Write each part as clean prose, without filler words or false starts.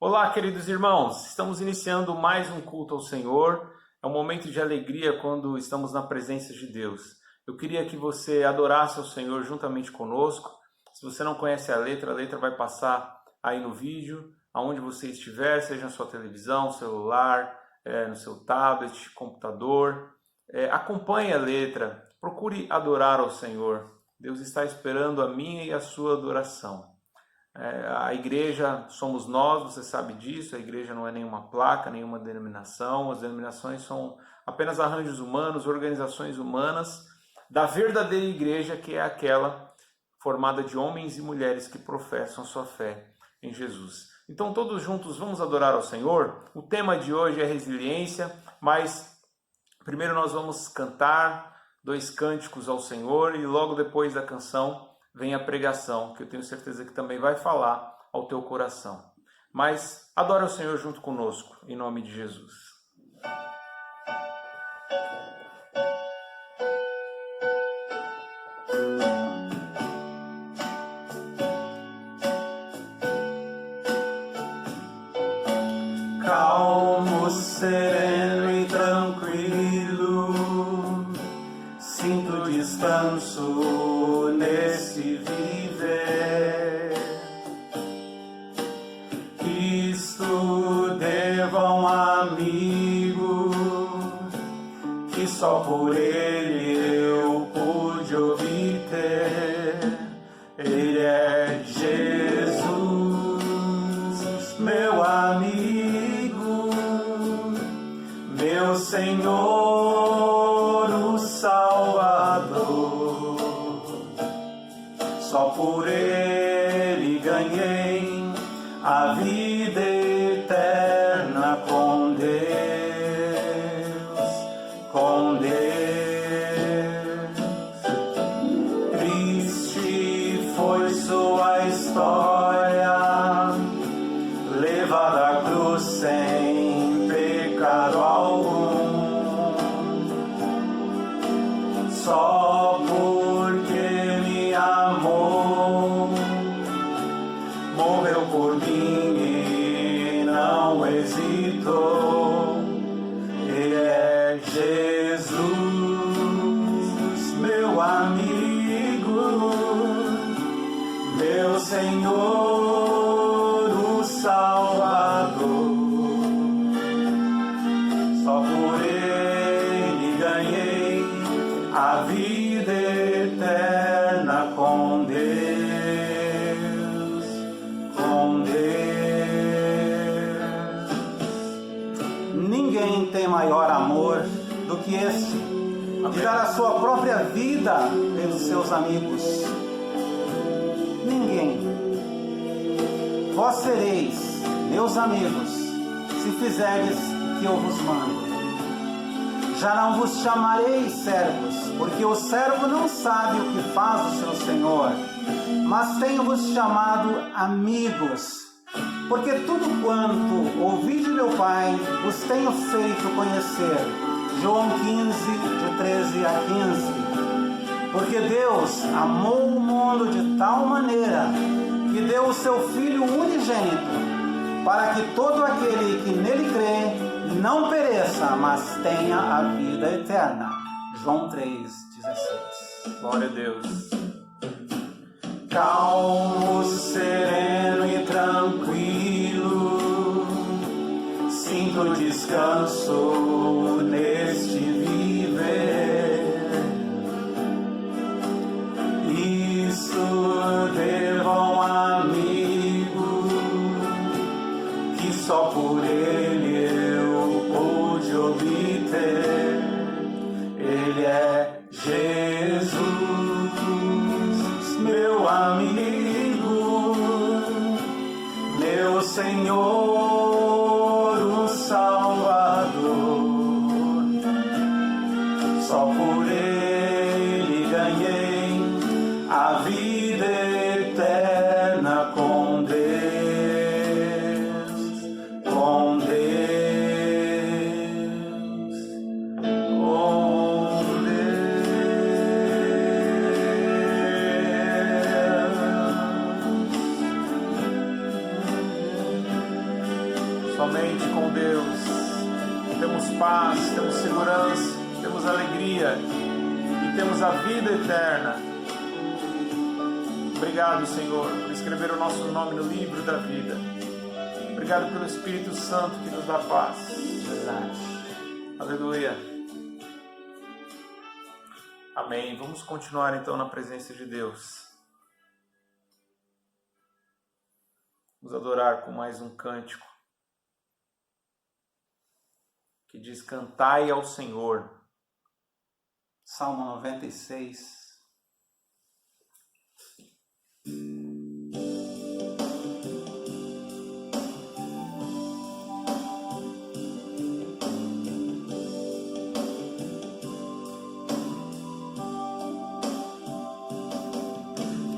Olá, queridos irmãos, estamos iniciando mais um culto ao Senhor. É um momento de alegria quando estamos na presença de Deus. Eu queria que você adorasse ao Senhor juntamente conosco. Se você não conhece a letra vai passar aí no vídeo, aonde você estiver, seja na sua televisão, celular, no seu tablet, computador. Acompanhe a letra, procure adorar ao Senhor. Deus está esperando a minha e a sua adoração. A igreja somos nós, você sabe disso. A igreja não é nenhuma placa, nenhuma denominação. As denominações são apenas arranjos humanos, organizações humanas da verdadeira igreja, que é aquela formada de homens e mulheres que professam sua fé em Jesus. Então todos juntos vamos adorar ao Senhor. O tema de hoje é resiliência, mas primeiro nós vamos cantar 2 cânticos ao Senhor e logo depois da canção vem a pregação, que eu tenho certeza que também vai falar ao teu coração. Mas adora o Senhor junto conosco, em nome de Jesus. Calmo, sereno e tranquilo, sinto descanso nesse viver. Isto devo a um amigo que só por ele eu pude obter. Ele é Jesus, meu amigo, meu Senhor, o Salvador. Só por ele ganhei a vida eterna com Deus, com Deus. Triste foi sua história, levada à cruz sem pecado algum. Só porque me amou, morreu por mim e não hesitou. Ele é Jesus, meu amigo, meu Senhor, o Salvador. Só por ele ganhei a vida eterna com Deus, com Deus. Ninguém tem maior amor do que este, de dar a sua própria vida pelos seus amigos. Ninguém. Vós sereis meus amigos se fizerdes o que eu vos mando. Já não vos chamarei servos, porque o servo não sabe o que faz o seu senhor, mas tenho-vos chamado amigos, porque tudo quanto ouvi de meu Pai vos tenho feito conhecer. João 15, de 13 a 15. Porque Deus amou o mundo de tal maneira que deu o seu Filho unigênito, para que todo aquele que nele crê não pereça, mas tenha a vida eterna. João 3,16. Glória a Deus. Calmo, sereno e tranquilo, sinto descanso neste viver. Isso devo a um amigo que só por ele eu pude obter. Ele é Jesus, meu amigo, meu Senhor, o Salvador. Só eternamente com Deus. Temos paz, temos segurança, temos alegria e temos a vida eterna. Obrigado, Senhor, por escrever o nosso nome no livro da vida. Obrigado pelo Espírito Santo que nos dá paz. Verdade. Aleluia. Amém. Vamos continuar então na presença de Deus. Vamos adorar com mais um cântico que diz: cantai ao Senhor. Salmo 96.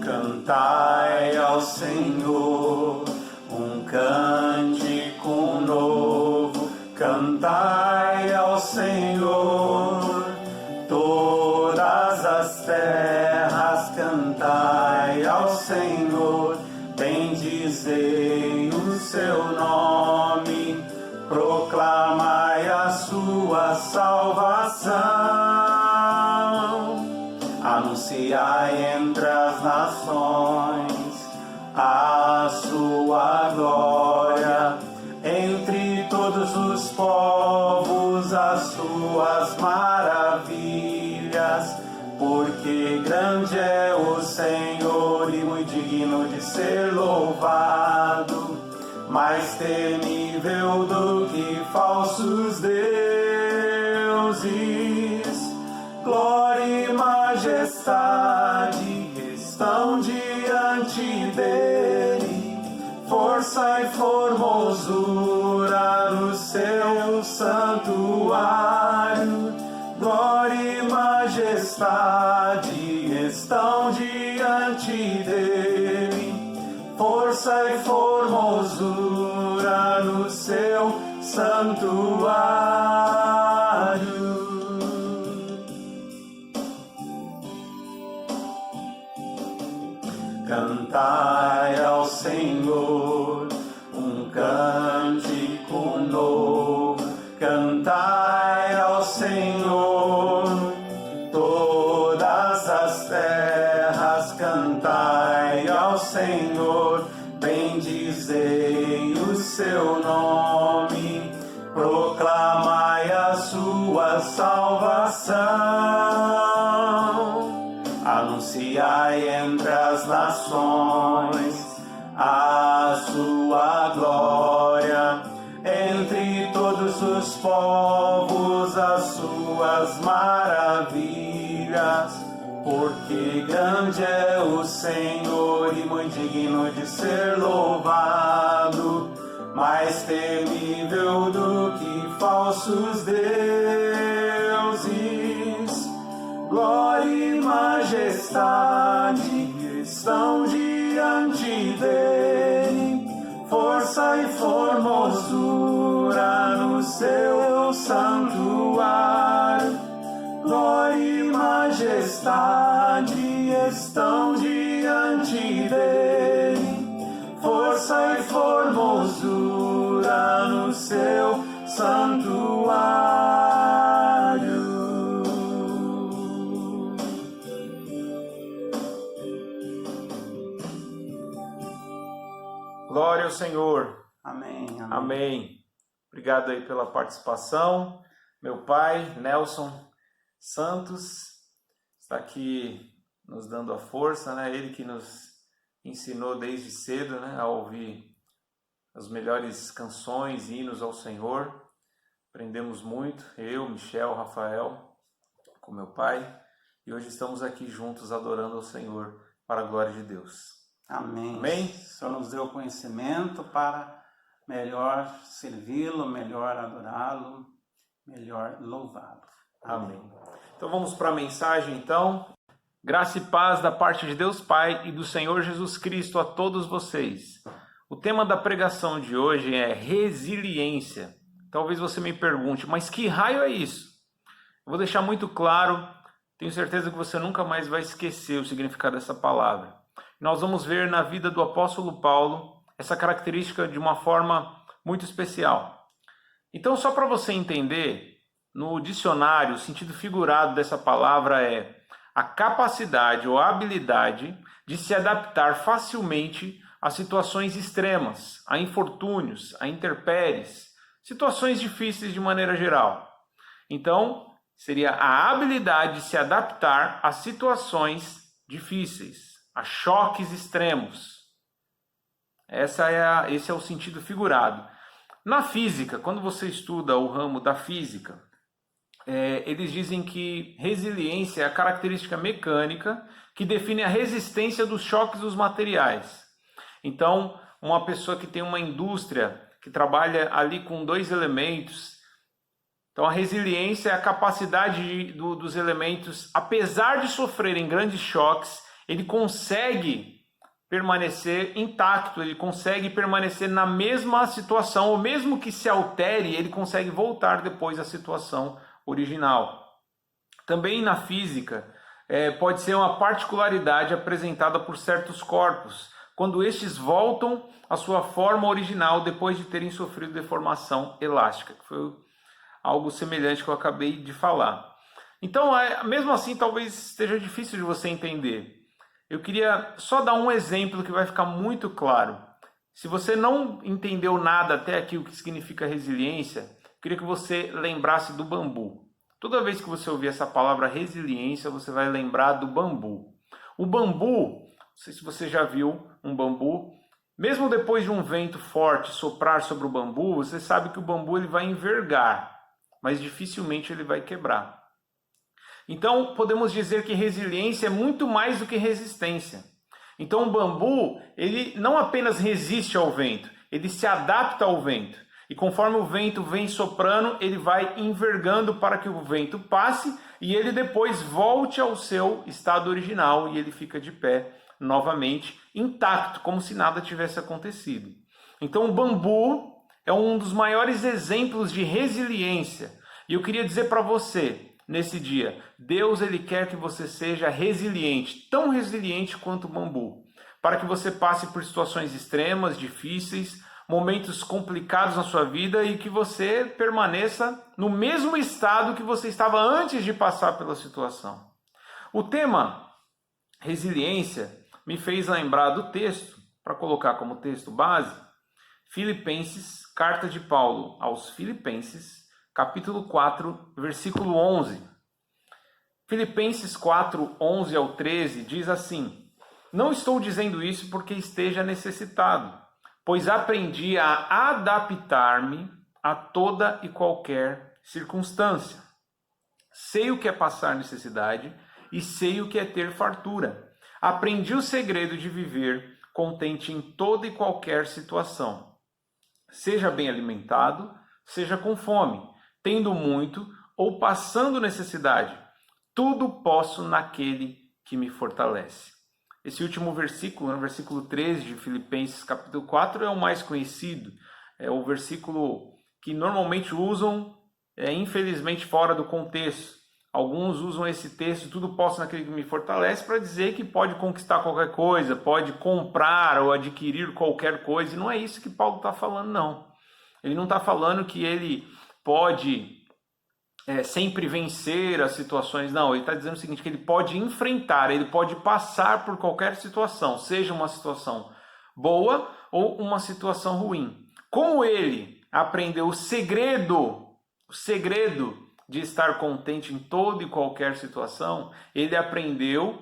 Cantai ao Senhor um cântico novo, cantai ao Senhor todas as terras, cantai ao Senhor, bendizei o seu nome, proclamai a sua salvação. Anunciai entre as nações a sua glória, entre todos os povos as suas maravilhas, porque grande é o Senhor e muito digno de ser louvado, mais temível do que falsos deuses. Glória e majestade estão diante dele, força e formosura no seu santuário. Glória e majestade estão diante dele, força e formosura no seu santuário. Cantai ao Senhor um cântico novo, cantai ao Senhor todas as terras, cantai ao Senhor, bendizei o seu nome, proclamai a sua salvação. Anunciai entre as nações a sua glória, entre todos os povos as suas maravilhas, porque grande é o Senhor e muito digno de ser louvado, mais temível do que falsos deuses. Glória e majestade estão diante dele, força e formosura no seu santuário. Glória e majestade estão diante dele, força e formosura no seu santuário. Glória ao Senhor. Amém, amém. Amém. Obrigado aí pela participação. Meu pai, Nelson Santos, está aqui nos dando a força, né? Ele que nos ensinou desde cedo, né, a ouvir as melhores canções, hinos ao Senhor. Aprendemos muito, eu, Michel, Rafael, com meu pai, e hoje estamos aqui juntos adorando ao Senhor para a glória de Deus. Amém. Amém? O Senhor nos deu conhecimento para melhor servi-lo, melhor adorá-lo, melhor louvá-lo. Amém. Então vamos para a mensagem então. Graça e paz da parte de Deus Pai e do Senhor Jesus Cristo a todos vocês. O tema da pregação de hoje é resiliência. Talvez você me pergunte, mas que raio é isso? Eu vou deixar muito claro, tenho certeza que você nunca mais vai esquecer o significado dessa palavra. Nós vamos ver na vida do apóstolo Paulo essa característica de uma forma muito especial. Então, só para você entender, no dicionário, o sentido figurado dessa palavra é a capacidade ou a habilidade de se adaptar facilmente a situações extremas, a infortúnios, a intempéries, situações difíceis de maneira geral. Então, seria a habilidade de se adaptar a situações difíceis, a choques extremos. Esse é o sentido figurado. Na física, quando você estuda o ramo da física, eles dizem que resiliência é a característica mecânica que define a resistência dos choques dos materiais. Então, uma pessoa que tem uma indústria que trabalha ali com dois elementos, então a resiliência é a capacidade dos elementos, apesar de sofrerem grandes choques, ele consegue permanecer intacto, ele consegue permanecer na mesma situação, ou mesmo que se altere, ele consegue voltar depois à situação original. Também na física, pode ser uma particularidade apresentada por certos corpos, quando estes voltam à sua forma original depois de terem sofrido deformação elástica, que foi algo semelhante que eu acabei de falar. Então, mesmo assim, talvez esteja difícil de você entender. Eu queria só dar um exemplo que vai ficar muito claro. Se você não entendeu nada até aqui o que significa resiliência, eu queria que você lembrasse do bambu. Toda vez que você ouvir essa palavra resiliência, você vai lembrar do bambu. O bambu, não sei se você já viu um bambu, mesmo depois de um vento forte soprar sobre o bambu, você sabe que o bambu ele vai envergar, mas dificilmente ele vai quebrar. Então, podemos dizer que resiliência é muito mais do que resistência. Então, o bambu, ele não apenas resiste ao vento, ele se adapta ao vento. E conforme o vento vem soprando, ele vai envergando para que o vento passe e ele depois volte ao seu estado original e ele fica de pé novamente, intacto, como se nada tivesse acontecido. Então, o bambu é um dos maiores exemplos de resiliência. E eu queria dizer para você, nesse dia, Deus ele quer que você seja resiliente, tão resiliente quanto o bambu, para que você passe por situações extremas, difíceis, momentos complicados na sua vida e que você permaneça no mesmo estado que você estava antes de passar pela situação. O tema resiliência me fez lembrar do texto, para colocar como texto base, Filipenses, carta de Paulo aos Filipenses, capítulo 4, versículo 11. Filipenses 4, 11 ao 13 diz assim: Não estou dizendo isso porque esteja necessitado, pois aprendi a adaptar-me a toda e qualquer circunstância. Sei o que é passar necessidade e sei o que é ter fartura. Aprendi o segredo de viver contente em toda e qualquer situação. Seja bem alimentado, seja com fome, tendo muito ou passando necessidade. Tudo posso naquele que me fortalece. Esse último versículo, no versículo 13 de Filipenses capítulo 4, é o mais conhecido. É o versículo que normalmente usam, infelizmente, fora do contexto. Alguns usam esse texto, tudo posso naquele que me fortalece, para dizer que pode conquistar qualquer coisa, pode comprar ou adquirir qualquer coisa. E não é isso que Paulo está falando, não. Ele não está falando que ele pode sempre vencer as situações. Não, ele está dizendo o seguinte, que ele pode enfrentar, ele pode passar por qualquer situação, seja uma situação boa ou uma situação ruim. Como ele aprendeu o segredo de estar contente em toda e qualquer situação, ele aprendeu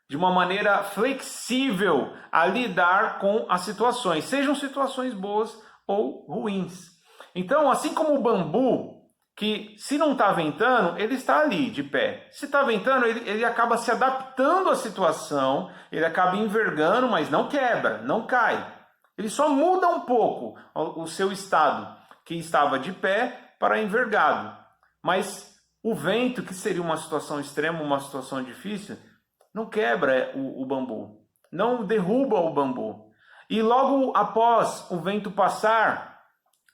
de uma maneira flexível a lidar com as situações, sejam situações boas ou ruins. Então, assim como o bambu, que se não está ventando, ele está ali de pé. Se está ventando, ele acaba se adaptando à situação, ele acaba envergando, mas não quebra, não cai. Ele só muda um pouco o seu estado, que estava de pé, para envergado. Mas o vento, que seria uma situação extrema, uma situação difícil, não quebra o bambu, não derruba o bambu. E logo após o vento passar,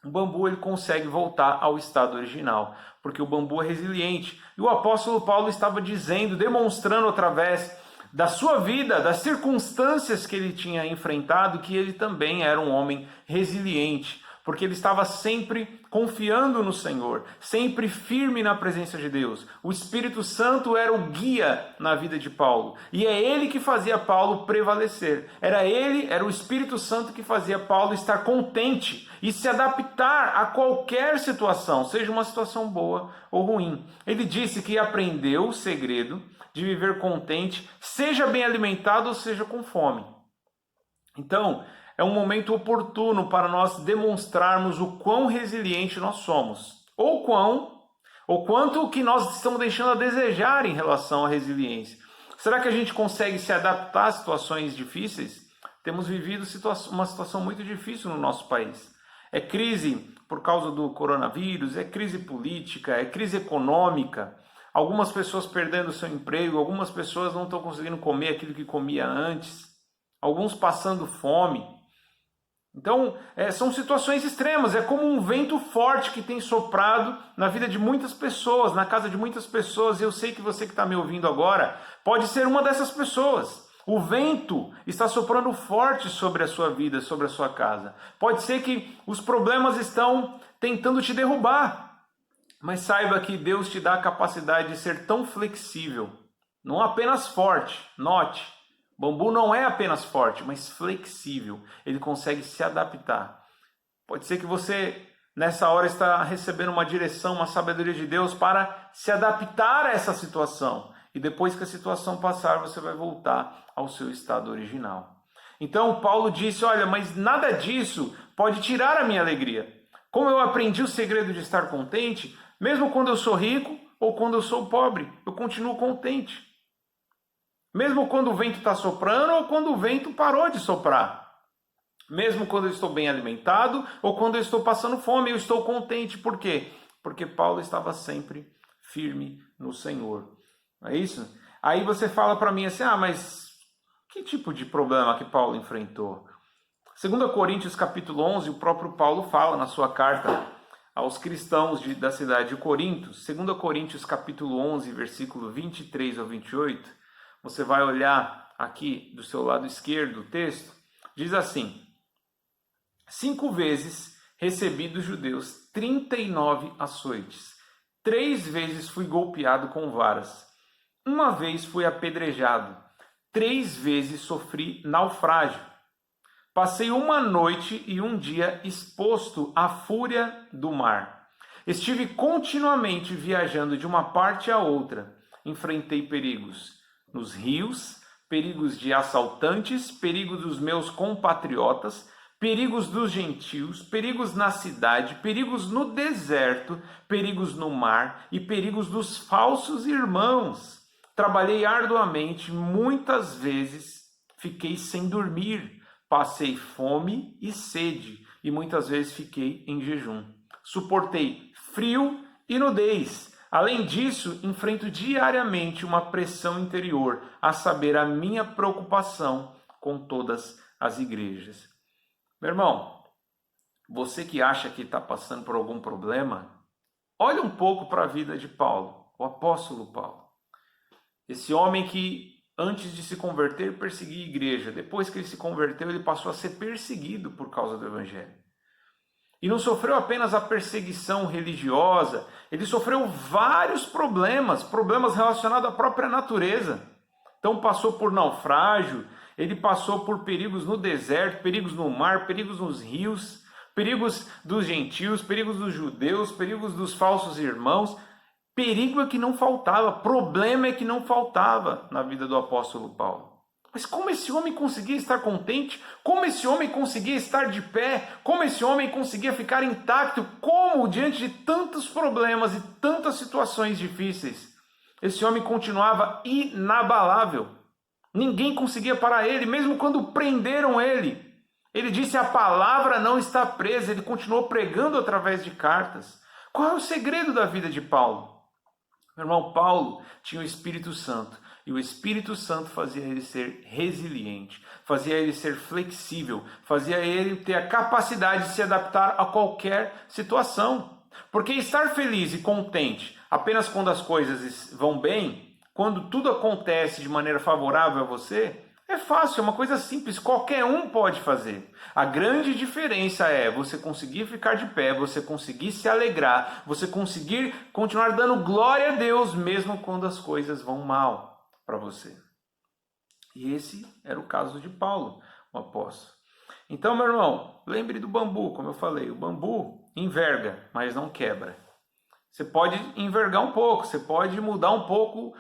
o bambu ele consegue voltar ao estado original, porque o bambu é resiliente. E o apóstolo Paulo estava dizendo, demonstrando através da sua vida, das circunstâncias que ele tinha enfrentado, que ele também era um homem resiliente. porque ele estava sempre confiando no Senhor, sempre firme na presença de Deus. O Espírito Santo era o guia na vida de Paulo, e é ele que fazia Paulo prevalecer. Era o Espírito Santo que fazia Paulo estar contente e se adaptar a qualquer situação, seja uma situação boa ou ruim. Ele disse que aprendeu o segredo de viver contente, seja bem alimentado ou seja com fome. Então, é um momento oportuno para nós demonstrarmos o quão resiliente nós somos, ou quanto que nós estamos deixando a desejar em relação à resiliência. Será que a gente consegue se adaptar a situações difíceis? Temos vivido uma situação muito difícil no nosso país. É crise por causa do coronavírus, é crise política, é crise econômica. Algumas pessoas perdendo seu emprego, algumas pessoas não estão conseguindo comer aquilo que comia antes, alguns passando fome. Então, são situações extremas, é como um vento forte que tem soprado na vida de muitas pessoas, na casa de muitas pessoas, e eu sei que você que está me ouvindo agora pode ser uma dessas pessoas. O vento está soprando forte sobre a sua vida, sobre a sua casa. Pode ser que os problemas estão tentando te derrubar, mas saiba que Deus te dá a capacidade de ser tão flexível, não apenas forte, note. Bambu não é apenas forte, mas flexível. Ele consegue se adaptar. Pode ser que você, nessa hora, está recebendo uma direção, uma sabedoria de Deus para se adaptar a essa situação. E depois que a situação passar, você vai voltar ao seu estado original. Então, Paulo disse, olha, mas nada disso pode tirar a minha alegria. Como eu aprendi o segredo de estar contente, mesmo quando eu sou rico ou quando eu sou pobre, eu continuo contente. Mesmo quando o vento está soprando ou quando o vento parou de soprar. Mesmo quando eu estou bem alimentado ou quando eu estou passando fome, eu estou contente. Por quê? Porque Paulo estava sempre firme no Senhor. Não é isso? Aí você fala para mim assim, mas que tipo de problema que Paulo enfrentou? 2 Coríntios capítulo 11, o próprio Paulo fala na sua carta aos cristãos da cidade de Corinto. 2 Coríntios capítulo 11, versículo 23 ao 28, você vai olhar aqui do seu lado esquerdo o texto, diz assim: 5 vezes recebi dos judeus 39 açoites, 3 vezes fui golpeado com varas, 1 vez fui apedrejado, 3 vezes sofri naufrágio. Passei 1 noite e 1 dia exposto à fúria do mar. Estive continuamente viajando de uma parte a outra. Enfrentei perigos nos rios, perigos de assaltantes, perigos dos meus compatriotas, perigos dos gentios, perigos na cidade, perigos no deserto, perigos no mar e perigos dos falsos irmãos. Trabalhei arduamente, muitas vezes fiquei sem dormir, passei fome e sede e muitas vezes fiquei em jejum. Suportei frio e nudez. Além disso, enfrento diariamente uma pressão interior, a saber, a minha preocupação com todas as igrejas. Meu irmão, você que acha que está passando por algum problema, olha um pouco para a vida de Paulo, o apóstolo Paulo. Esse homem que antes de se converter perseguia a igreja, depois que ele se converteu, ele passou a ser perseguido por causa do evangelho. E não sofreu apenas a perseguição religiosa, ele sofreu vários problemas relacionados à própria natureza. Então passou por naufrágio, ele passou por perigos no deserto, perigos no mar, perigos nos rios, perigos dos gentios, perigos dos judeus, perigos dos falsos irmãos. Perigo é que não faltava, problema é que não faltava na vida do apóstolo Paulo. Mas como esse homem conseguia estar contente? Como esse homem conseguia estar de pé? Como esse homem conseguia ficar intacto? Como, diante de tantos problemas e tantas situações difíceis, esse homem continuava inabalável? Ninguém conseguia parar ele, mesmo quando prenderam ele. Ele disse: a palavra não está presa. Ele continuou pregando através de cartas. Qual é o segredo da vida de Paulo? Meu irmão, Paulo tinha o Espírito Santo. E o Espírito Santo fazia ele ser resiliente, fazia ele ser flexível, fazia ele ter a capacidade de se adaptar a qualquer situação. Porque estar feliz e contente apenas quando as coisas vão bem, quando tudo acontece de maneira favorável a você, É fácil, é uma coisa simples, qualquer um pode fazer. A grande diferença é você conseguir ficar de pé, você conseguir se alegrar, você conseguir continuar dando glória a Deus mesmo quando as coisas vão mal para você. E esse era o caso de Paulo, o apóstolo. Então, meu irmão, lembre do bambu, como eu falei, o bambu enverga, mas não quebra. Você pode envergar um pouco, você pode mudar um pouco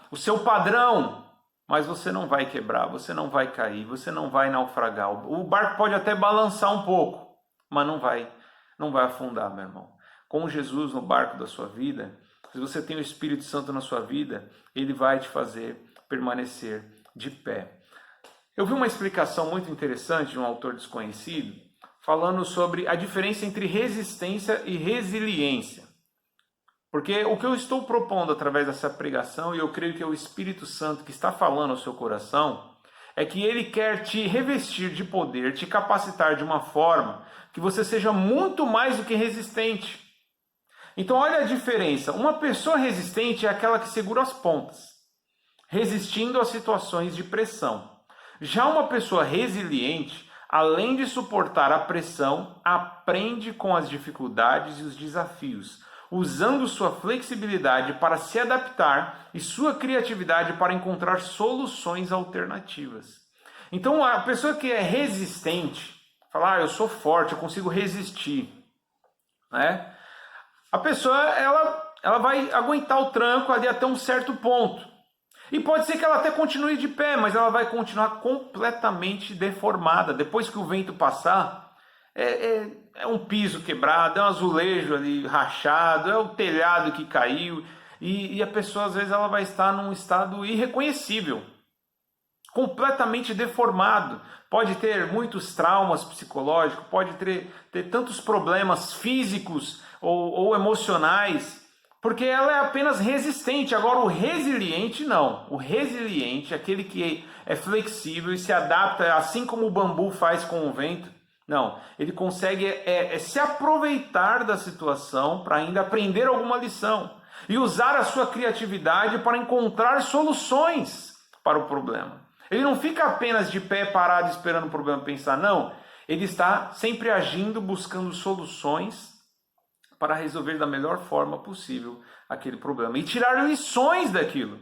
o seu padrão, mas você não vai quebrar, você não vai cair, você não vai naufragar. O barco pode até balançar um pouco, mas não vai afundar, meu irmão. Com Jesus no barco da sua vida, se você tem o Espírito Santo na sua vida, ele vai te fazer permanecer de pé. Eu vi uma explicação muito interessante de um autor desconhecido, falando sobre a diferença entre resistência e resiliência. Porque o que eu estou propondo através dessa pregação, e eu creio que é o Espírito Santo que está falando ao seu coração, é que ele quer te revestir de poder, te capacitar de uma forma que você seja muito mais do que resistente. Então olha a diferença. Uma pessoa resistente é aquela que segura as pontas, resistindo a situações de pressão. Já uma pessoa resiliente, além de suportar a pressão, aprende com as dificuldades e os desafios, usando sua flexibilidade para se adaptar e sua criatividade para encontrar soluções alternativas. Então, a pessoa que é resistente, fala, eu sou forte, eu consigo resistir, né? A pessoa, ela vai aguentar o tranco ali até um certo ponto. E pode ser que ela até continue de pé, mas ela vai continuar completamente deformada. Depois que o vento passar, é um piso quebrado, é um azulejo ali rachado, é o telhado que caiu. E a pessoa, às vezes, ela vai estar num estado irreconhecível, completamente deformado. Pode ter muitos traumas psicológicos, pode ter tantos problemas físicos ou emocionais, porque ela é apenas resistente. Agora o resiliente não. O resiliente é aquele que é flexível e se adapta, assim como o bambu faz com o vento. Não, ele consegue se aproveitar da situação para ainda aprender alguma lição e usar a sua criatividade para encontrar soluções para o problema. Ele não fica apenas de pé parado esperando o problema pensar, não. Ele está sempre agindo, buscando soluções para resolver da melhor forma possível aquele problema e tirar lições daquilo.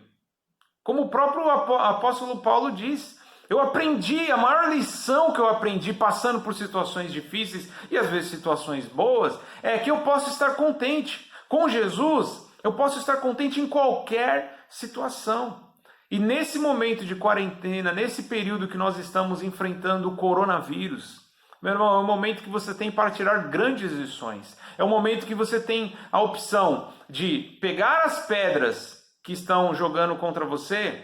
Como o próprio apóstolo Paulo diz, eu aprendi, a maior lição que eu aprendi passando por situações difíceis e às vezes situações boas, é que eu posso estar contente. Com Jesus, eu posso estar contente em qualquer situação. E nesse momento de quarentena, nesse período que nós estamos enfrentando o coronavírus, meu irmão, é um momento que você tem para tirar grandes lições. É um momento que você tem a opção de pegar as pedras que estão jogando contra você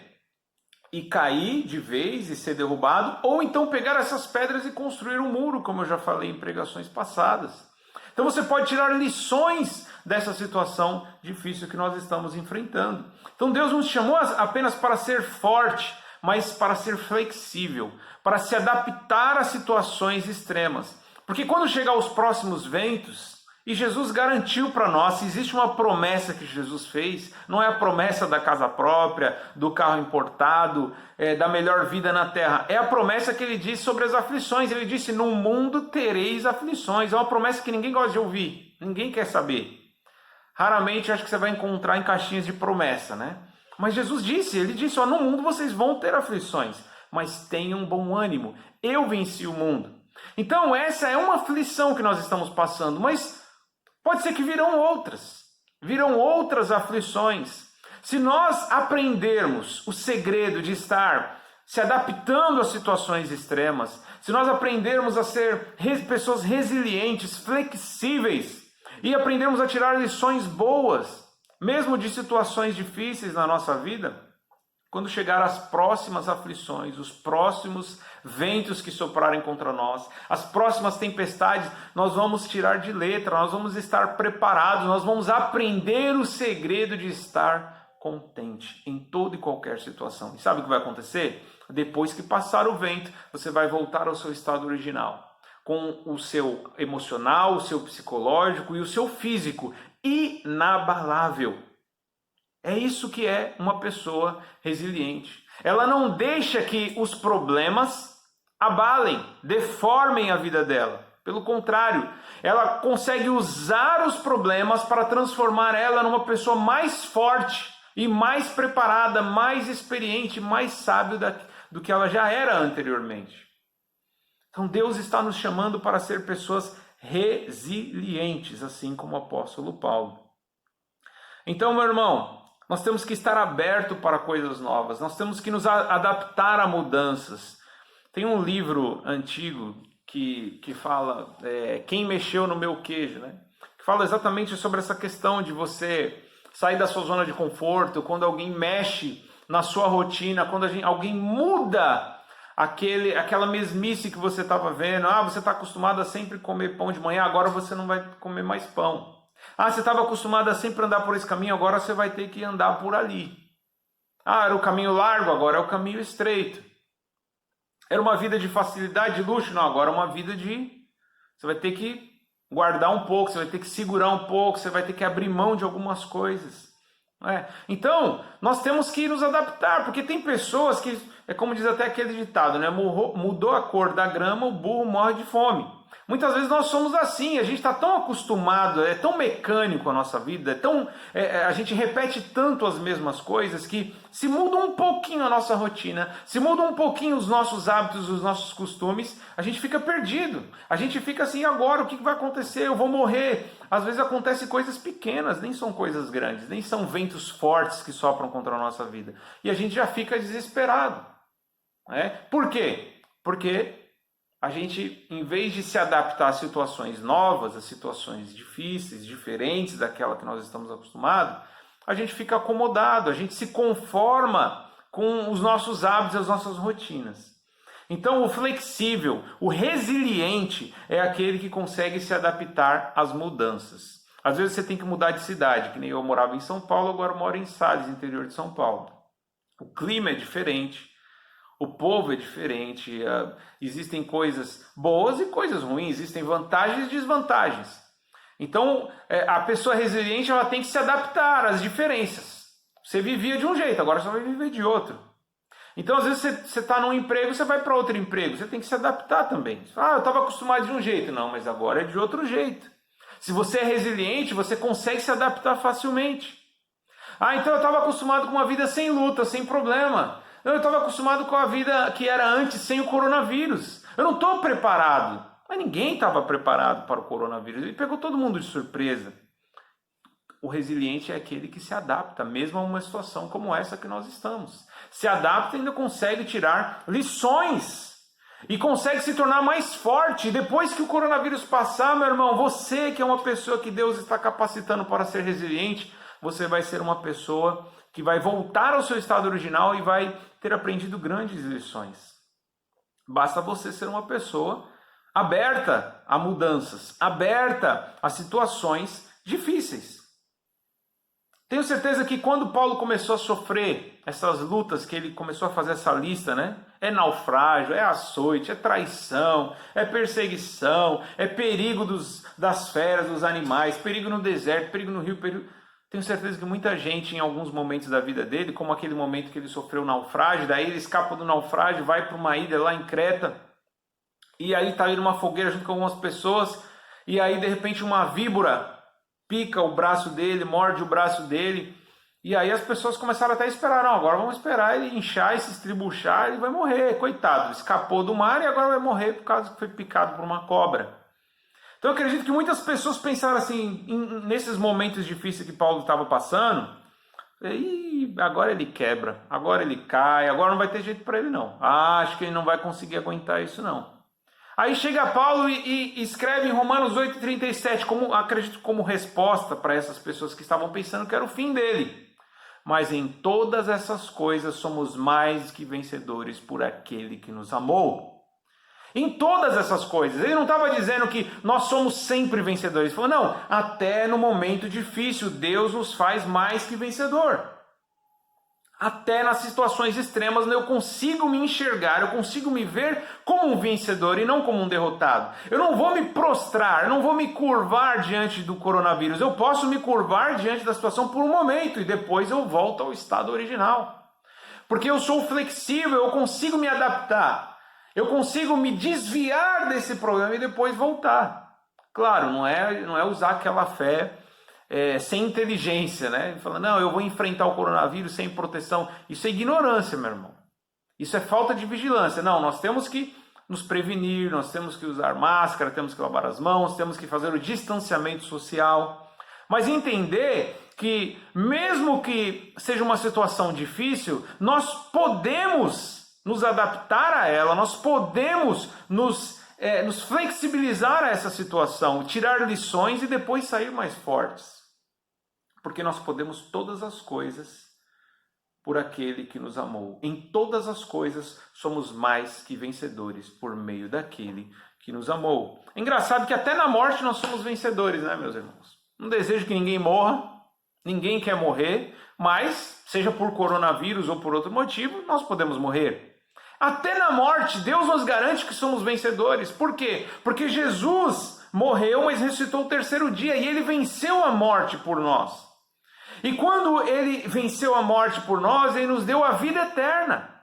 e cair de vez e ser derrubado, ou então pegar essas pedras e construir um muro, como eu já falei em pregações passadas. Então você pode tirar lições dessa situação difícil que nós estamos enfrentando. Então Deus nos chamou apenas para ser forte, mas para ser flexível, para se adaptar a situações extremas. Porque quando chegar os próximos ventos, e Jesus garantiu para nós, se existe uma promessa que Jesus fez, não é a promessa da casa própria, do carro importado, da melhor vida na terra, é a promessa que ele disse sobre as aflições. Ele disse, no mundo tereis aflições. É uma promessa que ninguém gosta de ouvir, ninguém quer saber. Raramente acho que você vai encontrar em caixinhas de promessa, né? Mas Jesus disse, ele disse, no mundo vocês vão ter aflições, mas tenham bom ânimo, eu venci o mundo. Então essa é uma aflição que nós estamos passando, mas pode ser que virão outras aflições. Se nós aprendermos o segredo de estar se adaptando a situações extremas, se nós aprendermos a ser pessoas resilientes, flexíveis, e aprendermos a tirar lições boas, mesmo de situações difíceis na nossa vida, quando chegar as próximas aflições, os próximos ventos que soprarem contra nós, as próximas tempestades, nós vamos tirar de letra, nós vamos estar preparados, nós vamos aprender o segredo de estar contente em toda e qualquer situação. E sabe o que vai acontecer? Depois que passar o vento, você vai voltar ao seu estado original, com o seu emocional, o seu psicológico e o seu físico inabalável. É isso que é uma pessoa resiliente. Ela não deixa que os problemas abalem, deformem a vida dela. Pelo contrário, ela consegue usar os problemas para transformar ela numa pessoa mais forte e mais preparada, mais experiente, mais sábio do que ela já era anteriormente. Então Deus está nos chamando para ser pessoas resilientes, assim como o apóstolo Paulo. Então, meu irmão, nós temos que estar aberto para coisas novas, nós temos que nos adaptar a mudanças. Tem um livro antigo que fala Quem Mexeu no Meu Queijo, né? Que fala exatamente sobre essa questão de você sair da sua zona de conforto, quando alguém mexe na sua rotina, quando alguém muda aquela mesmice que você estava vendo. Você está acostumado a sempre comer pão de manhã, agora você não vai comer mais pão. Você estava acostumado a sempre andar por esse caminho, agora você vai ter que andar por ali. Era o caminho largo, agora é o caminho estreito. Era uma vida de facilidade, de luxo, não, agora é uma vida de... Você vai ter que guardar um pouco, você vai ter que segurar um pouco, você vai ter que abrir mão de algumas coisas. Então, nós temos que nos adaptar, porque tem pessoas que, como diz até aquele ditado, né? Mudou a cor da grama, o burro morre de fome. Muitas vezes nós somos assim, a gente está tão acostumado, é tão mecânico a nossa vida, a gente repete tanto as mesmas coisas que se muda um pouquinho a nossa rotina, se muda um pouquinho os nossos hábitos, os nossos costumes, a gente fica perdido. A gente fica assim, agora o que vai acontecer? Eu vou morrer. Às vezes acontecem coisas pequenas, nem são coisas grandes, nem são ventos fortes que sopram contra a nossa vida. E a gente já fica desesperado. Por quê? Porque a gente, em vez de se adaptar a situações novas, a situações difíceis, diferentes daquela que nós estamos acostumados, a gente fica acomodado, a gente se conforma com os nossos hábitos, as nossas rotinas. Então, o flexível, o resiliente é aquele que consegue se adaptar às mudanças. Às vezes você tem que mudar de cidade, que nem eu morava em São Paulo, agora eu moro em Sales, interior de São Paulo. O clima é diferente. O povo é diferente, existem coisas boas e coisas ruins, existem vantagens e desvantagens. Então, a pessoa resiliente ela tem que se adaptar às diferenças. Você vivia de um jeito, agora você vai viver de outro. Então, às vezes você está num emprego, você vai para outro emprego, você tem que se adaptar também. Eu estava acostumado de um jeito, não, mas agora é de outro jeito. Se você é resiliente, você consegue se adaptar facilmente. Então eu estava acostumado com uma vida sem luta, sem problema. Eu estava acostumado com a vida que era antes, sem o coronavírus. Eu não estou preparado. Mas ninguém estava preparado para o coronavírus. Ele pegou todo mundo de surpresa. O resiliente é aquele que se adapta, mesmo a uma situação como essa que nós estamos. Se adapta e ainda consegue tirar lições. E consegue se tornar mais forte. E depois que o coronavírus passar, meu irmão, você que é uma pessoa que Deus está capacitando para ser resiliente, você vai ser uma pessoa que vai voltar ao seu estado original e vai ter aprendido grandes lições. Basta você ser uma pessoa aberta a mudanças, aberta a situações difíceis. Tenho certeza que quando Paulo começou a sofrer essas lutas, que ele começou a fazer essa lista, né? É naufrágio, é açoite, é traição, é perseguição, é perigo das feras, dos animais, perigo no deserto, perigo no rio, perigo... Tenho certeza que muita gente, em alguns momentos da vida dele, como aquele momento que ele sofreu o naufrágio, daí ele escapa do naufrágio, vai para uma ilha lá em Creta, e aí está aí numa fogueira junto com algumas pessoas, e aí de repente uma víbora pica o braço dele, morde o braço dele, e aí as pessoas começaram até a esperar, não, agora vamos esperar ele inchar e se estribuchar, ele vai morrer, coitado, escapou do mar e agora vai morrer por causa que foi picado por uma cobra. Então eu acredito que muitas pessoas pensaram assim, nesses momentos difíceis que Paulo estava passando, agora ele quebra, agora ele cai, agora não vai ter jeito para ele não. Acho que ele não vai conseguir aguentar isso não. Aí chega Paulo e escreve em Romanos 8,37, acredito como resposta para essas pessoas que estavam pensando que era o fim dele. Mas em todas essas coisas somos mais que vencedores por aquele que nos amou. Em todas essas coisas. Ele não estava dizendo que nós somos sempre vencedores. Ele falou, não, até no momento difícil, Deus nos faz mais que vencedor. Até nas situações extremas eu consigo me enxergar, eu consigo me ver como um vencedor e não como um derrotado. Eu não vou me prostrar, eu não vou me curvar diante do coronavírus. Eu posso me curvar diante da situação por um momento e depois eu volto ao estado original. Porque eu sou flexível, eu consigo me adaptar. Eu consigo me desviar desse problema e depois voltar. Claro, não é usar aquela fé sem inteligência, né? Falando, não, eu vou enfrentar o coronavírus sem proteção. Isso é ignorância, meu irmão. Isso é falta de vigilância. Não, nós temos que nos prevenir, nós temos que usar máscara, temos que lavar as mãos, temos que fazer o distanciamento social. Mas entender que, mesmo que seja uma situação difícil, nós podemos nos adaptar a ela, nós podemos nos flexibilizar a essa situação, tirar lições e depois sair mais fortes. Porque nós podemos todas as coisas por aquele que nos amou. Em todas as coisas somos mais que vencedores por meio daquele que nos amou. É engraçado que até na morte nós somos vencedores, né, meus irmãos? Não desejo que ninguém morra, ninguém quer morrer, mas, seja por coronavírus ou por outro motivo, nós podemos morrer. Até na morte, Deus nos garante que somos vencedores. Por quê? Porque Jesus morreu, mas ressuscitou o terceiro dia e ele venceu a morte por nós. E quando ele venceu a morte por nós, ele nos deu a vida eterna.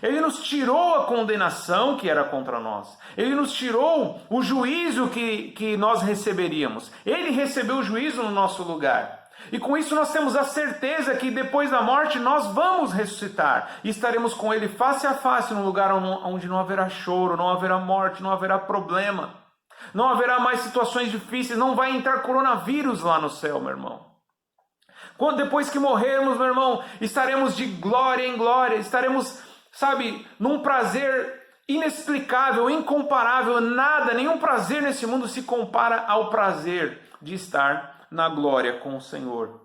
Ele nos tirou a condenação que era contra nós. Ele nos tirou o juízo que nós receberíamos. Ele recebeu o juízo no nosso lugar. E com isso nós temos a certeza que depois da morte nós vamos ressuscitar. E estaremos com ele face a face, num lugar onde não haverá choro, não haverá morte, não haverá problema. Não haverá mais situações difíceis, não vai entrar coronavírus lá no céu, meu irmão. Depois que morrermos, meu irmão, estaremos de glória em glória, estaremos, num prazer inexplicável, incomparável. Nada, nenhum prazer nesse mundo se compara ao prazer de estar na glória com o Senhor.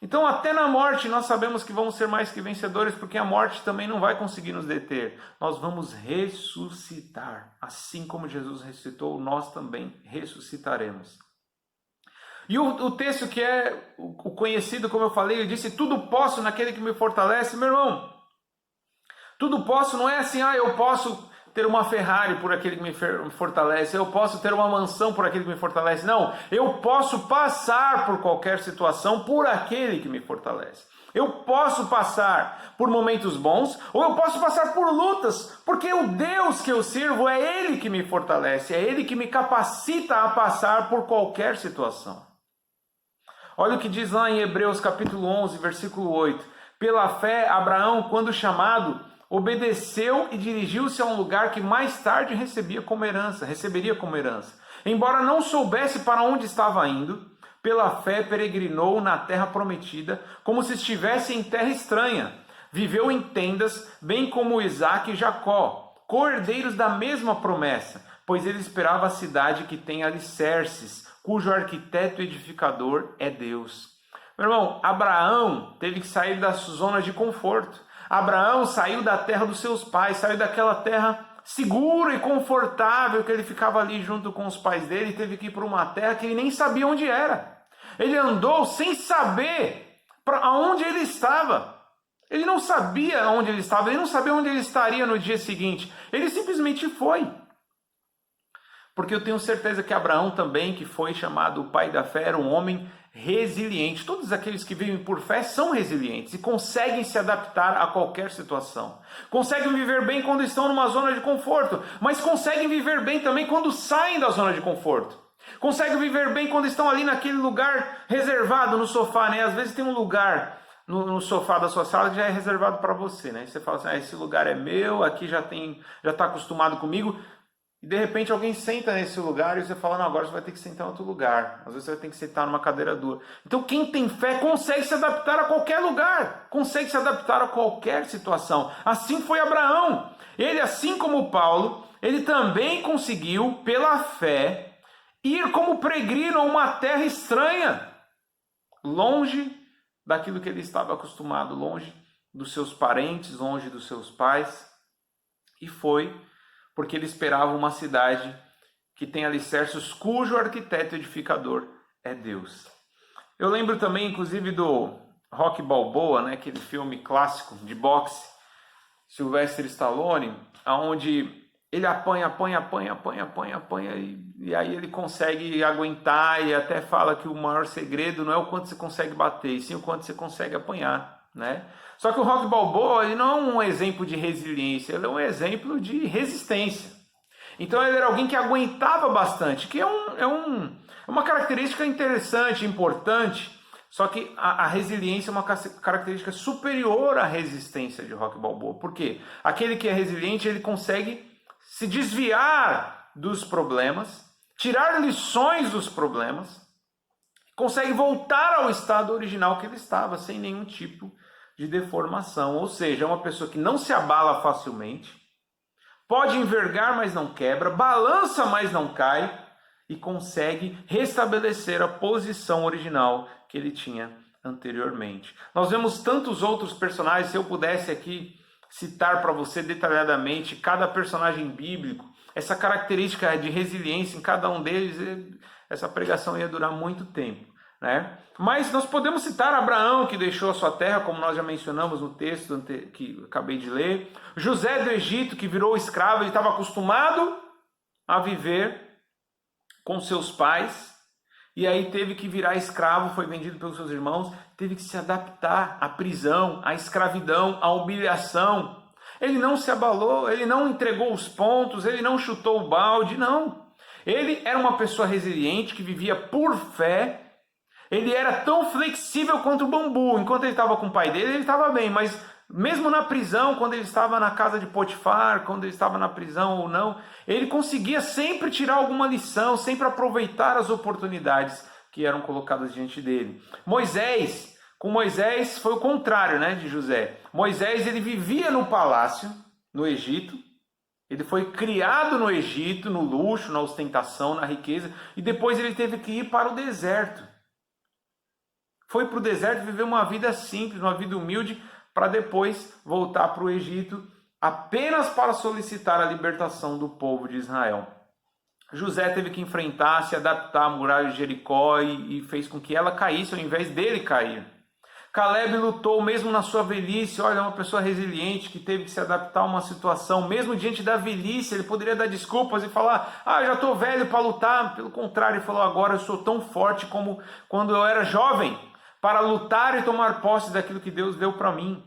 Então, até na morte, nós sabemos que vamos ser mais que vencedores, porque a morte também não vai conseguir nos deter. Nós vamos ressuscitar. Assim como Jesus ressuscitou, nós também ressuscitaremos. E o texto que é o conhecido, como eu falei, ele disse, tudo posso naquele que me fortalece. Meu irmão, tudo posso não é assim, eu posso ter uma Ferrari por aquele que me fortalece, eu posso ter uma mansão por aquele que me fortalece. Não, eu posso passar por qualquer situação por aquele que me fortalece. Eu posso passar por momentos bons, ou eu posso passar por lutas, porque o Deus que eu sirvo é Ele que me fortalece, é Ele que me capacita a passar por qualquer situação. Olha o que diz lá em Hebreus capítulo 11, versículo 8. Pela fé, Abraão, quando chamado, obedeceu e dirigiu-se a um lugar que mais tarde receberia como herança. Embora não soubesse para onde estava indo, pela fé peregrinou na terra prometida, como se estivesse em terra estranha. Viveu em tendas, bem como Isaque e Jacó, co-herdeiros da mesma promessa, pois ele esperava a cidade que tem alicerces, cujo arquiteto e edificador é Deus. Meu irmão, Abraão teve que sair da zona de conforto. Abraão saiu da terra dos seus pais, saiu daquela terra segura e confortável que ele ficava ali junto com os pais dele, e teve que ir para uma terra que ele nem sabia onde era. Ele andou sem saber para onde ele estava. Ele não sabia onde ele estava, ele não sabia onde ele estaria no dia seguinte. Ele simplesmente foi. Porque eu tenho certeza que Abraão também, que foi chamado o pai da fé, era um homem resiliente. Todos aqueles que vivem por fé são resilientes e conseguem se adaptar a qualquer situação. Conseguem viver bem quando estão numa zona de conforto, mas conseguem viver bem também quando saem da zona de conforto. Conseguem viver bem quando estão ali naquele lugar reservado no sofá, né? Às vezes tem um lugar no sofá da sua sala que já é reservado para você, né? E você fala assim, esse lugar é meu, aqui já está acostumado comigo. E de repente alguém senta nesse lugar e você fala, não, agora você vai ter que sentar em outro lugar. Às vezes você vai ter que sentar numa cadeira dura. Então quem tem fé consegue se adaptar a qualquer lugar. Consegue se adaptar a qualquer situação. Assim foi Abraão. Ele, assim como Paulo, ele também conseguiu, pela fé, ir como peregrino a uma terra estranha. Longe daquilo que ele estava acostumado. Longe dos seus parentes, longe dos seus pais. E foi porque ele esperava uma cidade que tem alicerces, cujo arquiteto edificador é Deus. Eu lembro também, inclusive, do Rocky Balboa, né, aquele filme clássico de boxe, Sylvester Stallone, onde ele apanha e aí ele consegue aguentar e até fala que o maior segredo não é o quanto você consegue bater, e sim o quanto você consegue apanhar, né? Só que o Rocky Balboa, ele não é um exemplo de resiliência, ele é um exemplo de resistência. Então ele era alguém que aguentava bastante, que é uma característica interessante, importante, só que a resiliência é uma característica superior à resistência de Rocky Balboa. Por quê? Aquele que é resiliente, ele consegue se desviar dos problemas, tirar lições dos problemas, consegue voltar ao estado original que ele estava, sem nenhum tipo de deformação. Ou seja, é uma pessoa que não se abala facilmente, pode envergar, mas não quebra, balança, mas não cai, e consegue restabelecer a posição original que ele tinha anteriormente. Nós vemos tantos outros personagens. Se eu pudesse aqui citar para você detalhadamente cada personagem bíblico, essa característica de resiliência em cada um deles, essa pregação ia durar muito tempo, né? Mas nós podemos citar Abraão, que deixou a sua terra, como nós já mencionamos no texto que acabei de ler. José do Egito, que virou escravo, ele estava acostumado a viver com seus pais, e aí teve que virar escravo, foi vendido pelos seus irmãos, teve que se adaptar à prisão, à escravidão, à humilhação. Ele não se abalou, ele não entregou os pontos, ele não chutou o balde, não. Ele era uma pessoa resiliente, que vivia por fé. Ele era tão flexível quanto o bambu. Enquanto ele estava com o pai dele, ele estava bem, mas mesmo na prisão, quando ele estava na casa de Potifar, quando ele estava na prisão ou não, ele conseguia sempre tirar alguma lição, sempre aproveitar as oportunidades que eram colocadas diante dele. Com Moisés foi o contrário, né, de José. Moisés, ele vivia no palácio, no Egito. Ele foi criado no Egito, no luxo, na ostentação, na riqueza, e depois ele teve que ir para o deserto. Foi para o deserto viver uma vida simples, uma vida humilde, para depois voltar para o Egito, apenas para solicitar a libertação do povo de Israel. José teve que enfrentar, se adaptar à muralha de Jericó e fez com que ela caísse ao invés dele cair. Caleb lutou mesmo na sua velhice. Olha, é uma pessoa resiliente que teve que se adaptar a uma situação, mesmo diante da velhice. Ele poderia dar desculpas e falar: já estou velho para lutar. Pelo contrário, ele falou: agora eu sou tão forte como quando eu era jovem, para lutar e tomar posse daquilo que Deus deu para mim.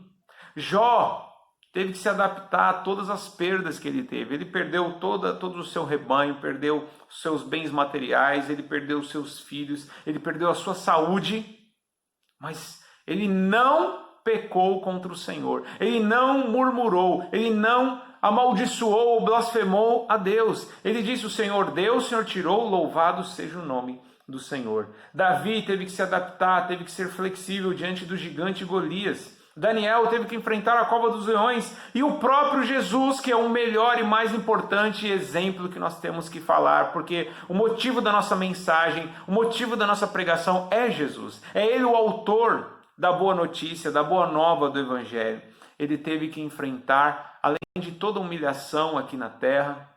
Jó teve que se adaptar a todas as perdas que ele teve. Ele perdeu todo o seu rebanho, perdeu os seus bens materiais, ele perdeu os seus filhos, ele perdeu a sua saúde, mas ele não pecou contra o Senhor, ele não murmurou, ele não amaldiçoou ou blasfemou a Deus. Ele disse: o Senhor deu, o Senhor tirou, louvado seja o nome do Senhor. Davi teve que se adaptar, teve que ser flexível diante do gigante Golias. Daniel teve que enfrentar a cova dos leões, e o próprio Jesus, que é o melhor e mais importante exemplo que nós temos que falar, porque o motivo da nossa mensagem, o motivo da nossa pregação é Jesus. É Ele o autor da boa notícia, da boa nova do Evangelho. Ele teve que enfrentar, além de toda humilhação aqui na terra,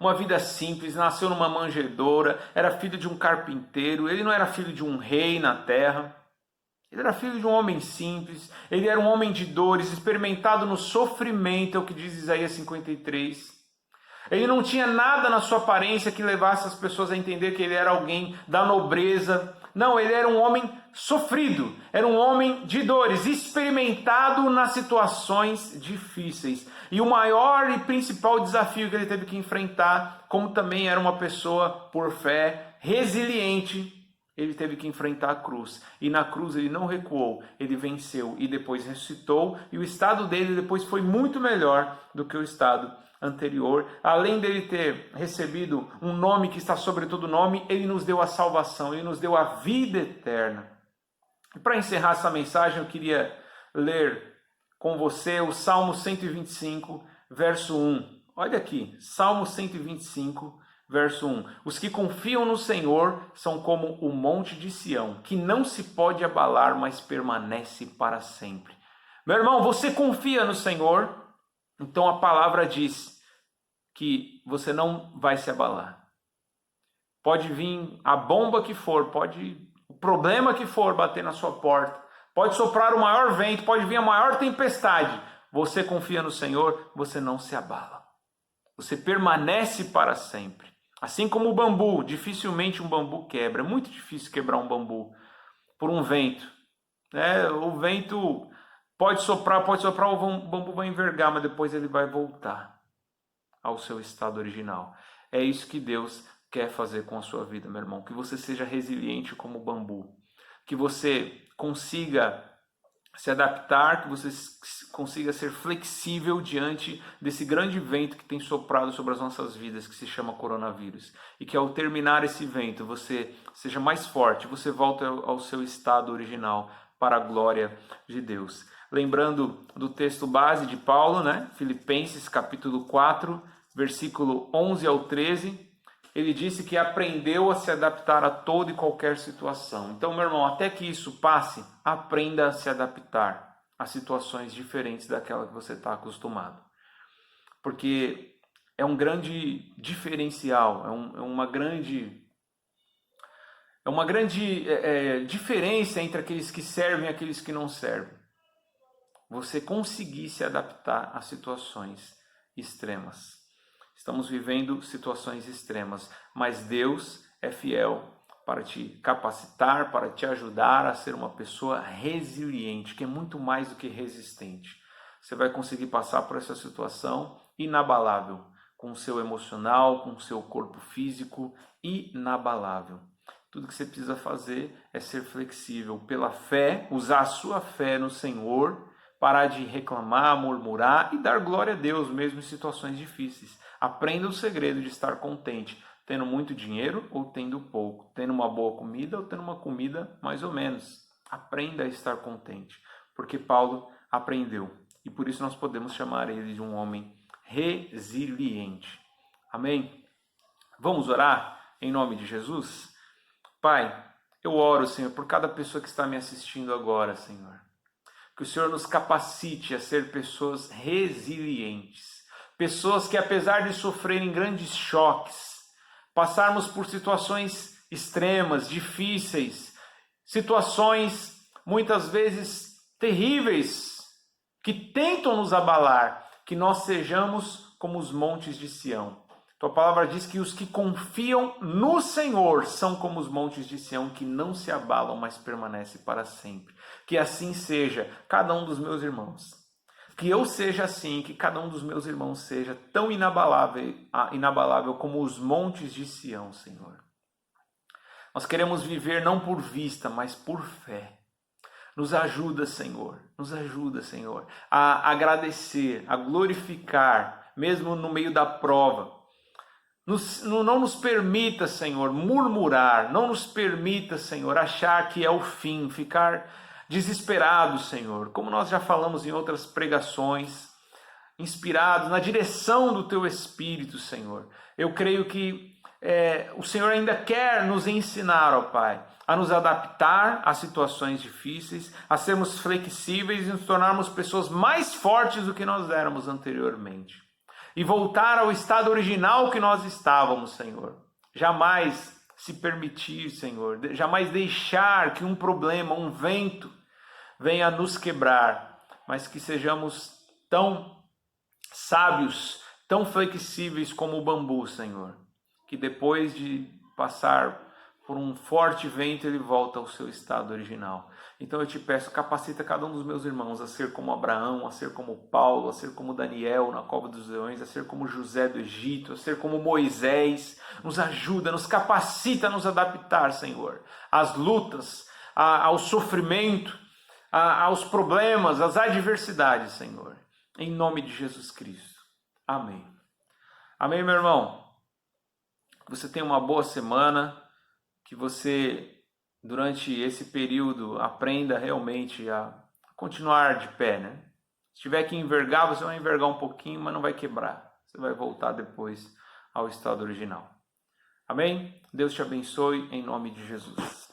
uma vida simples. Nasceu numa manjedoura, era filho de um carpinteiro, ele não era filho de um rei na terra, ele era filho de um homem simples, ele era um homem de dores, experimentado no sofrimento, é o que diz Isaías 53. Ele não tinha nada na sua aparência que levasse as pessoas a entender que ele era alguém da nobreza. Não, ele era um homem sofrido, era um homem de dores, experimentado nas situações difíceis. E o maior e principal desafio que ele teve que enfrentar, como também era uma pessoa por fé, resiliente, ele teve que enfrentar a cruz. E na cruz ele não recuou, ele venceu e depois ressuscitou. E o estado dele depois foi muito melhor do que o estado anterior. Além dele ter recebido um nome que está sobre todo nome, ele nos deu a salvação, ele nos deu a vida eterna. E para encerrar essa mensagem, eu queria ler com você o Salmo 125, verso 1. Olha aqui, Salmo 125, verso 1. Os que confiam no Senhor são como o monte de Sião, que não se pode abalar, mas permanece para sempre. Meu irmão, você confia no Senhor? Então a palavra diz que você não vai se abalar. Pode vir a bomba que for, o problema que for bater na sua porta, pode soprar o maior vento, pode vir a maior tempestade. Você confia no Senhor, você não se abala. Você permanece para sempre. Assim como o bambu, dificilmente um bambu quebra. É muito difícil quebrar um bambu por um vento. O vento pode soprar, o bambu vai envergar, mas depois ele vai voltar ao seu estado original. É isso que Deus quer fazer com a sua vida, meu irmão. Que você seja resiliente como o bambu. Que você consiga se adaptar, que você consiga ser flexível diante desse grande vento que tem soprado sobre as nossas vidas, que se chama coronavírus. E que ao terminar esse vento, você seja mais forte, você volta ao seu estado original, para a glória de Deus. Lembrando do texto base de Paulo, Filipenses capítulo 4, versículo 11 ao 13, ele disse que aprendeu a se adaptar a toda e qualquer situação. Então, meu irmão, até que isso passe, aprenda a se adaptar a situações diferentes daquela que você está acostumado. Porque é um grande diferencial, é uma grande diferença entre aqueles que servem e aqueles que não servem. Você conseguir se adaptar a situações extremas. Estamos vivendo situações extremas, mas Deus é fiel para te capacitar, para te ajudar a ser uma pessoa resiliente, que é muito mais do que resistente. Você vai conseguir passar por essa situação inabalável, com o seu emocional, com o seu corpo físico inabalável. Tudo que você precisa fazer é ser flexível pela fé, usar a sua fé no Senhor, parar de reclamar, murmurar e dar glória a Deus mesmo em situações difíceis. Aprenda o segredo de estar contente, tendo muito dinheiro ou tendo pouco, tendo uma boa comida ou tendo uma comida mais ou menos. Aprenda a estar contente, porque Paulo aprendeu e por isso nós podemos chamar ele de um homem resiliente. Amém? Vamos orar em nome de Jesus? Pai, eu oro, Senhor, por cada pessoa que está me assistindo agora, Senhor. Que o Senhor nos capacite a ser pessoas resilientes. Pessoas que, apesar de sofrerem grandes choques, passarmos por situações extremas, difíceis, situações muitas vezes terríveis, que tentam nos abalar, que nós sejamos como os montes de Sião. Tua palavra diz que os que confiam no Senhor são como os montes de Sião, que não se abalam, mas permanecem para sempre. Que assim seja cada um dos meus irmãos. Que eu seja assim, que cada um dos meus irmãos seja tão inabalável como os montes de Sião, Senhor. Nós queremos viver não por vista, mas por fé. Nos ajuda, Senhor, a agradecer, a glorificar, mesmo no meio da prova. Não nos permita, Senhor, murmurar, não nos permita, Senhor, achar que é o fim, ficar desesperados, Senhor, como nós já falamos em outras pregações, inspirados na direção do Teu Espírito, Senhor. Eu creio que o Senhor ainda quer nos ensinar, ó Pai, a nos adaptar a situações difíceis, a sermos flexíveis e nos tornarmos pessoas mais fortes do que nós éramos anteriormente. E voltar ao estado original que nós estávamos, Senhor. Jamais se permitir, Senhor, jamais deixar que um problema, um vento venha nos quebrar, mas que sejamos tão sábios, tão flexíveis como o bambu, Senhor, que depois de passar por um forte vento, ele volta ao seu estado original. Então eu te peço, capacita cada um dos meus irmãos a ser como Abraão, a ser como Paulo, a ser como Daniel na cova dos leões, a ser como José do Egito, a ser como Moisés. Nos ajuda, nos capacita a nos adaptar, Senhor, às lutas, ao sofrimento, aos problemas, às adversidades, Senhor. Em nome de Jesus Cristo. Amém. Amém, meu irmão? Que você tenha uma boa semana, que você, durante esse período, aprenda realmente a continuar de pé, Se tiver que envergar, você vai envergar um pouquinho, mas não vai quebrar. Você vai voltar depois ao estado original. Amém? Deus te abençoe em nome de Jesus.